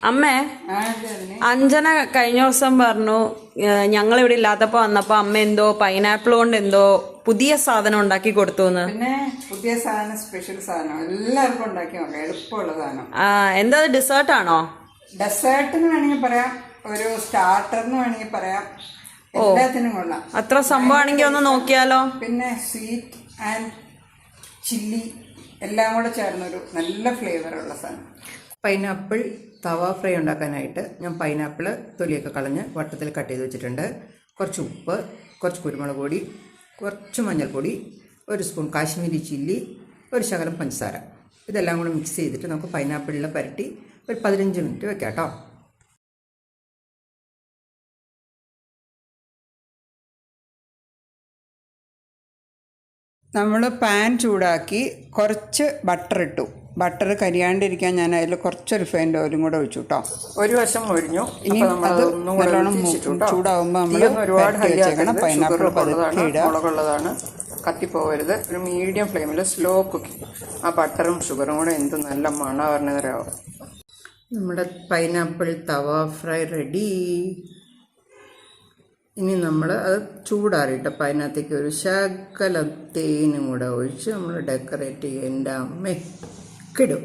അമ്മേ, അഞ്ജന കഴിഞ്ഞ ദിവസം പറഞ്ഞു ഞങ്ങളിവിടെ ഇല്ലാത്തപ്പോ വന്നപ്പോ അമ്മ എന്തോ പൈനാപ്പിൾ കൊണ്ട് എന്തോ പുതിയ സാധനം ഉണ്ടാക്കി കൊടുത്തു. പിന്നെ പുതിയ സാധനം, സ്പെഷ്യൽ സാധനം എല്ലാവർക്കും ഉണ്ടാക്കി നോക്കാം, എളുപ്പമുള്ള സാധനം. എന്താ ഡെസേർട്ട് ആണോ? ഡെസേർട്ട് എന്ന് വേണമെങ്കിൽ പറയാം, ഒരു സ്റ്റാർട്ടർ എന്ന് വേണമെങ്കിൽ പറയാം, എല്ലാത്തിനും കൊള്ളാം. അത്ര സംഭവമാണെങ്കിൽ ഒന്ന് നോക്കിയാലോ. പിന്നെ സ്വീറ്റ് ആൻഡ് ചില്ലി എല്ലാം കൂടെ ചേർന്നൊരു നല്ല ഫ്ലേവറുള്ള സാധനം. പൈനാപ്പിൾ തവ ഫ്രൈ ഉണ്ടാക്കാനായിട്ട് ഞാൻ പൈനാപ്പിൾ തൊലിയൊക്കെ കളഞ്ഞ് വട്ടത്തിൽ കട്ട് ചെയ്ത് വെച്ചിട്ടുണ്ട്. കുറച്ച് ഉപ്പ്, കുറച്ച് കുരുമുളക് പൊടി, കുറച്ച് മഞ്ഞൾപ്പൊടി, ഒരു സ്പൂൺ കാശ്മീരി ചില്ലി, ഒരു ശകലം പഞ്ചസാര, ഇതെല്ലാം കൂടെ മിക്സ് ചെയ്തിട്ട് നമുക്ക് പൈനാപ്പിളിൽ പുരട്ടി ഒരു 15 മിനിറ്റ് വെക്കാം കേട്ടോ. നമ്മൾ പാൻ ചൂടാക്കി കുറച്ച് ബട്ടർ ഇട്ടു. ബട്ടർ കരിയാണ്ടിരിക്കാൻ ഞാൻ അതിൽ കുറച്ച് റിഫൈൻഡ് ഓയിലും കൂടെ ഒഴിച്ചു കേട്ടോ. ഒരു വശം ഒഴിഞ്ഞു. ഇനി അത് നല്ലോണം ചൂടാകുമ്പോൾ നമ്മൾ വെച്ചേക്കണം പൈനാപ്പിൾ മുളകുള്ളതാണ്, കത്തിപ്പോവരുത്. ഒരു മീഡിയം ഫ്ലെയിമിൽ സ്ലോ കുക്കിംഗ്. ആ ബട്ടറും ഷുഗറും കൂടെ എന്ത് നല്ല മണം പറഞ്ഞതരാവും. നമ്മുടെ പൈനാപ്പിൾ തവ ഫ്രൈ റെഡി. ഇനി നമ്മൾ അത് ചൂടാറിയിട്ടപ്പോൾ അതിനകത്തേക്ക് ഒരു ശകലം തേനും കൂടെ ഒഴിച്ച് നമ്മൾ ഡെക്കറേറ്റ് ചെയ്യും. എൻ്റെ അമ്മേ കിടും.